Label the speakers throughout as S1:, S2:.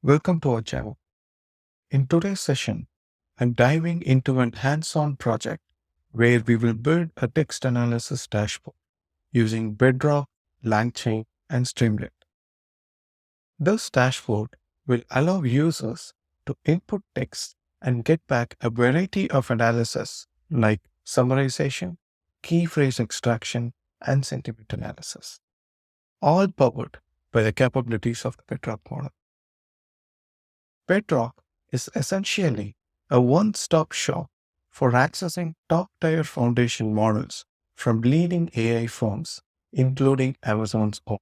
S1: Welcome to our channel. In today's session, I'm diving into an hands-on project where we will build a text analysis dashboard using Bedrock, Langchain, and Streamlit. This dashboard will allow users to input text and get back a variety of analysis like summarization, key phrase extraction, and sentiment analysis, all powered by the capabilities of the Bedrock model. Bedrock is essentially a one-stop shop for accessing top-tier foundation models from leading AI firms, including Amazon's own.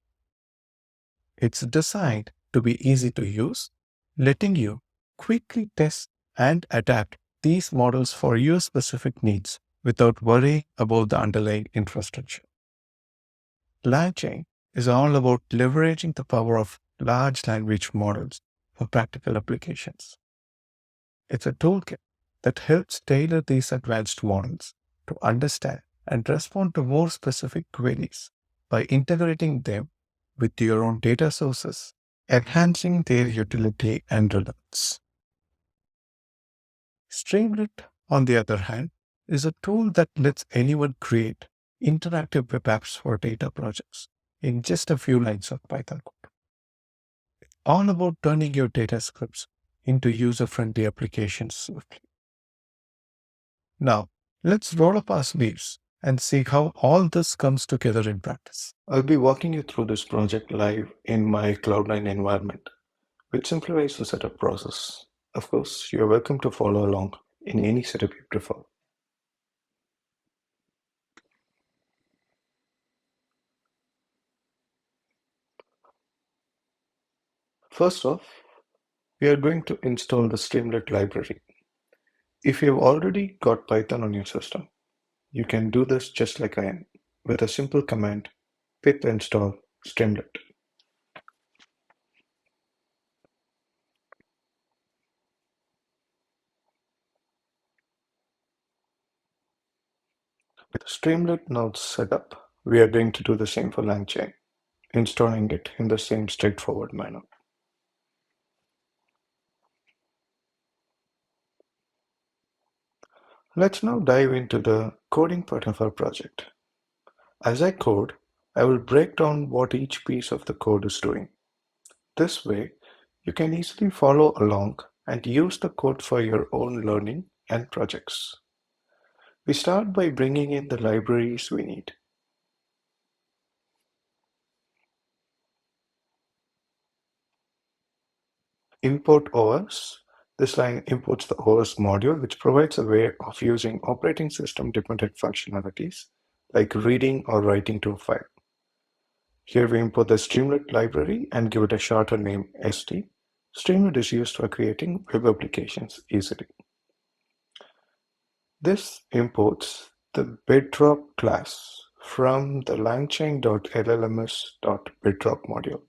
S1: It's designed to be easy to use, letting you quickly test and adapt these models for your specific needs without worrying about the underlying infrastructure. LangChain is all about leveraging the power of large language models for practical applications. It's a toolkit that helps tailor these advanced models to understand and respond to more specific queries by integrating them with your own data sources, enhancing their utility and relevance. Streamlit, on the other hand, is a tool that lets anyone create interactive web apps for data projects in just a few lines of Python code. All about turning your data scripts into user-friendly applications swiftly. Now, let's roll up our sleeves and see how all this comes together in practice. I'll be walking you through this project live in my Cloud9 environment, which simplifies the setup process. Of course, you're welcome to follow along in any setup you prefer. First off, we are going to install the Streamlit library. If you've already got Python on your system, you can do this just like I am, with a simple command pip install Streamlit. With Streamlit now set up, we are going to do the same for LangChain, installing it in the same straightforward manner. Let's now dive into the coding part of our project. As I code, I will break down what each piece of the code is doing. This way, you can easily follow along and use the code for your own learning and projects. We start by bringing in the libraries we need. Import OS. This line imports the OS module, which provides a way of using operating system dependent functionalities like reading or writing to a file. Here we import the Streamlit library and give it a shorter name ST. Streamlit is used for creating web applications easily. This imports the Bedrock class from the langchain.llms.bedrock module.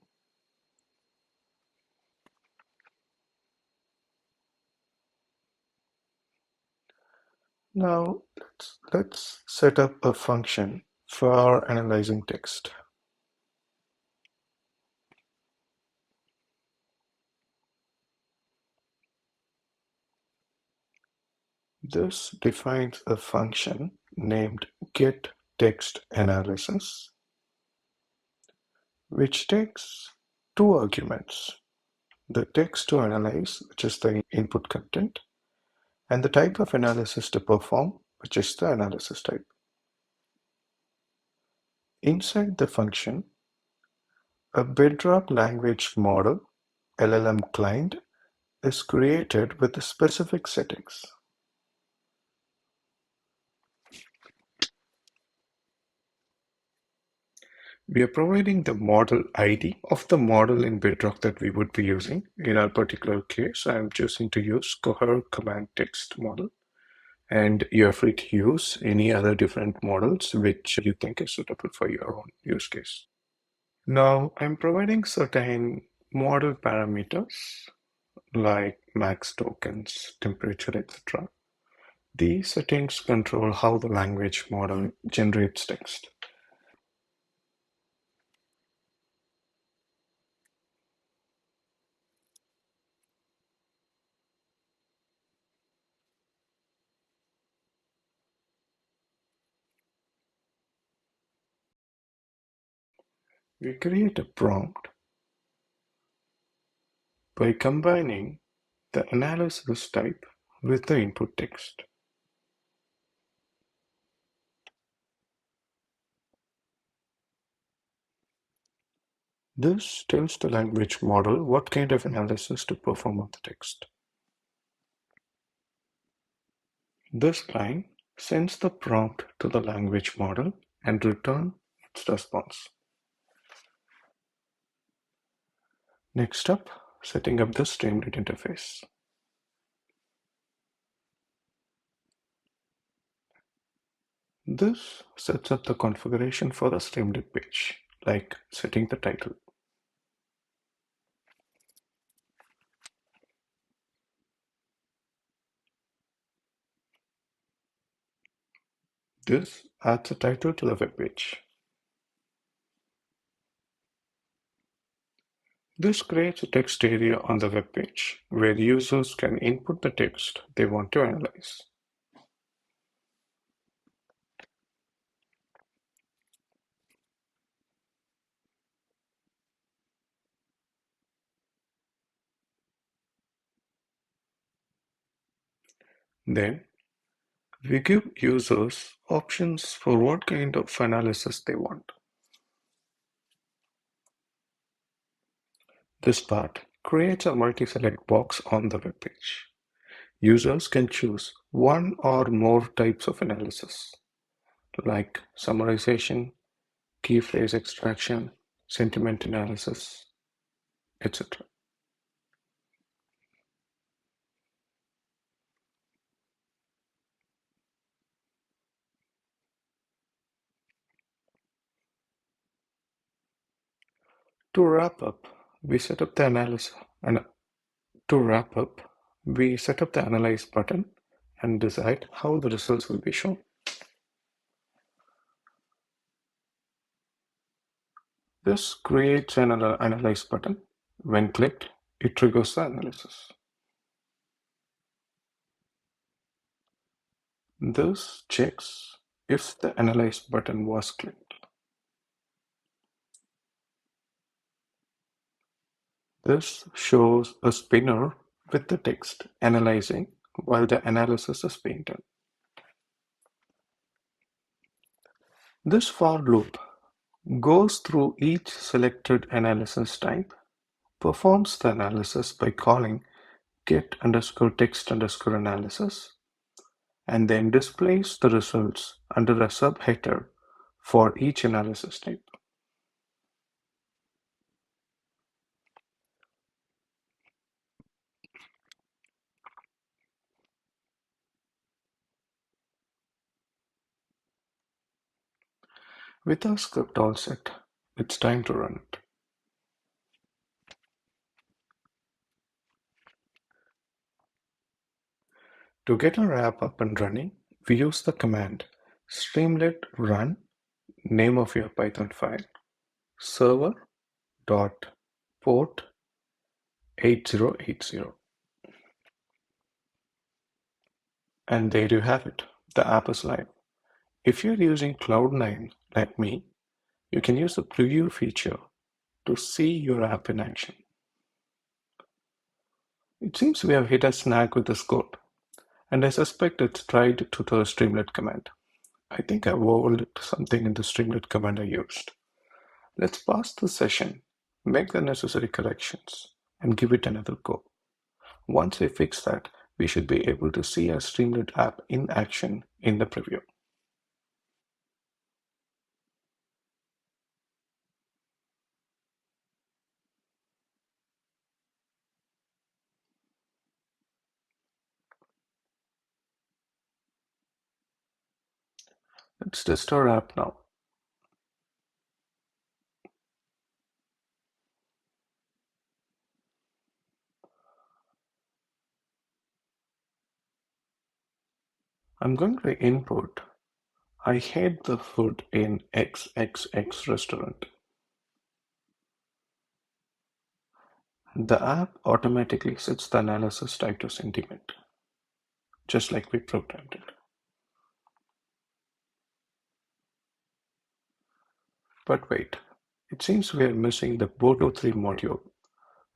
S1: Now let's set up a function for analyzing text. This defines a function named getTextAnalysis, which takes two arguments: the text to analyze, which is the input content, and the type of analysis to perform, which is the analysis type. Inside the function, a Bedrock language model (LLM client) is created with the specific settings. We are providing the model ID of the model in Bedrock that we would be using. In our particular case, I'm choosing to use Coherent Command Text model, and you're free to use any other different models which you think is suitable for your own use case. Now, I'm providing certain model parameters like max tokens, temperature, etc. These settings control how the language model generates text. We create a prompt by combining the analysis type with the input text. This tells the language model what kind of analysis to perform on the text. This line sends the prompt to the language model and returns its response. Next up, setting up the Streamlit interface. This sets up the configuration for the Streamlit page, like setting the title. This adds a title to the web page. This creates a text area on the web page where users can input the text they want to analyze. Then, we give users options for what kind of analysis they want. This part creates a multi-select box on the web page. Users can choose one or more types of analysis, like summarization, key phrase extraction, sentiment analysis, etc. To wrap up, we set up the analysis and to wrap up, we set up the analyze button and decide how the results will be shown. This creates an analyze button. When clicked, it triggers the analysis. This checks if the analyze button was clicked. This shows a spinner with the text analyzing while the analysis is being done. This for loop goes through each selected analysis type, performs the analysis by calling get underscore text underscore analysis, and then displays the results under a subheader for each analysis type. With our script all set, it's time to run it. To get our app up and running, we use the command streamlit run, name of your Python file, server dot port 8080. And there you have it. The app is live. If you're using Cloud9 like me, you can use the preview feature to see your app in action. It seems we have hit a snag with this code, and I suspect it's tied to the Streamlit command. I think I've overlooked something in the Streamlit command I used. Let's pause the session, make the necessary corrections, and give it another go. Once I fix that, we should be able to see our Streamlit app in action in the preview. Let's test our app now. I'm going to input, I hate the food in XXX restaurant. The app automatically sets the analysis type to sentiment, just like we programmed it. But wait, It seems we are missing the Boto 3 module.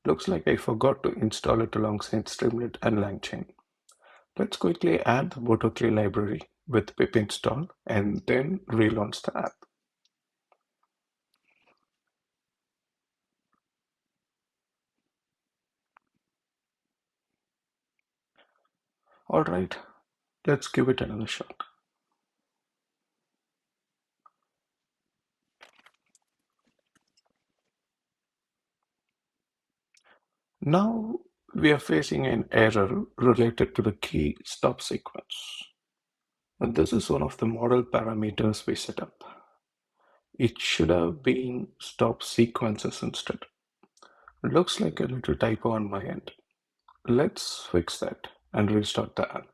S1: Looks like I forgot to install it alongside Streamlit and Langchain. Let's quickly add the Boto 3 library with pip install and then relaunch the app. Alright, let's give it another shot. Now we are facing an error related to the key stop sequence. And this is one of the model parameters we set up. It should have been stop sequences instead. Looks like a little typo on my end. Let's fix that and restart the app.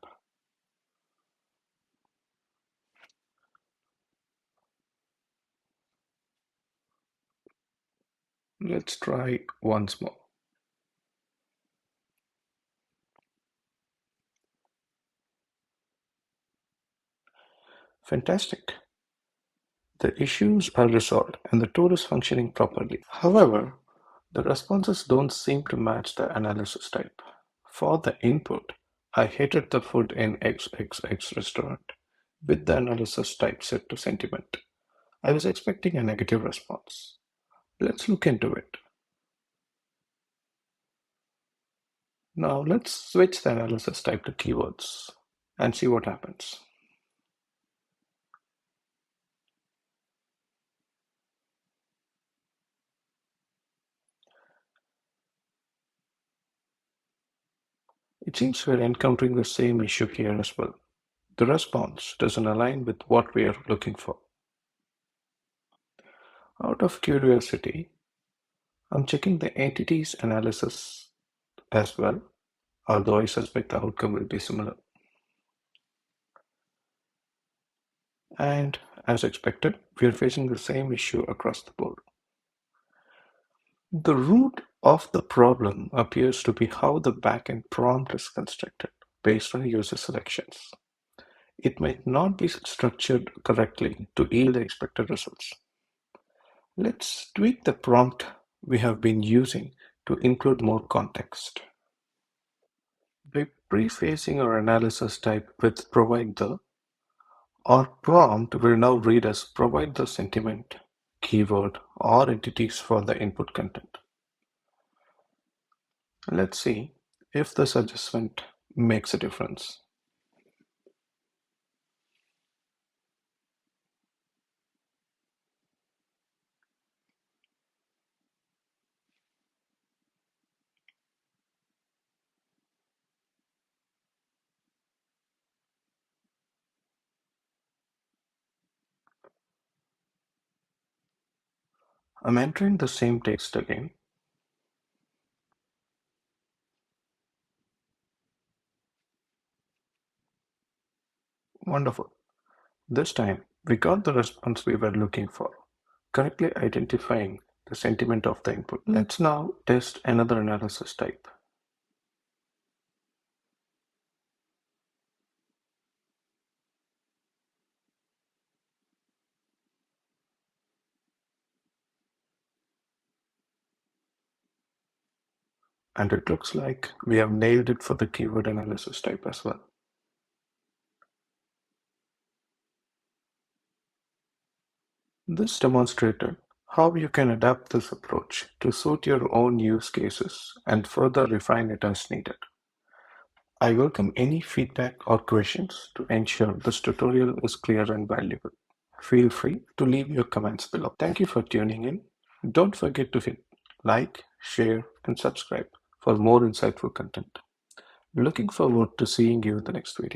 S1: Let's try once more. Fantastic. The issues are resolved and the tool is functioning properly. However, the responses don't seem to match the analysis type. For the input, I hated the food in XXX restaurant with the analysis type set to sentiment. I was expecting a negative response. Let's look into it. Now let's switch the analysis type to keywords and see what happens. It seems we're encountering the same issue here as well. The response doesn't align with what we are looking for. Out of curiosity, I'm checking the entities analysis as well, although I suspect the outcome will be similar. And as expected, we are facing the same issue across the board. The root of the problem appears to be how the backend prompt is constructed based on user selections. It might not be structured correctly to yield the expected results. Let's tweak the prompt we have been using to include more context. By prefacing our analysis type with provide the, our prompt will now read as provide the sentiment, keyword, or entities for the input content. Let's see if this adjustment makes a difference. I'm entering the same text again. Wonderful. This time, we got the response we were looking for, correctly identifying the sentiment of the input. Let's now test another analysis type. And it looks like we have nailed it for the keyword analysis type as well. This demonstrated how you can adapt this approach to suit your own use cases and further refine it as needed. I welcome any feedback or questions to ensure this tutorial is clear and valuable. Feel free to leave your comments below. Thank you for tuning in. Don't forget to hit like, share, and subscribe for more insightful content. Looking forward to seeing you in the next video.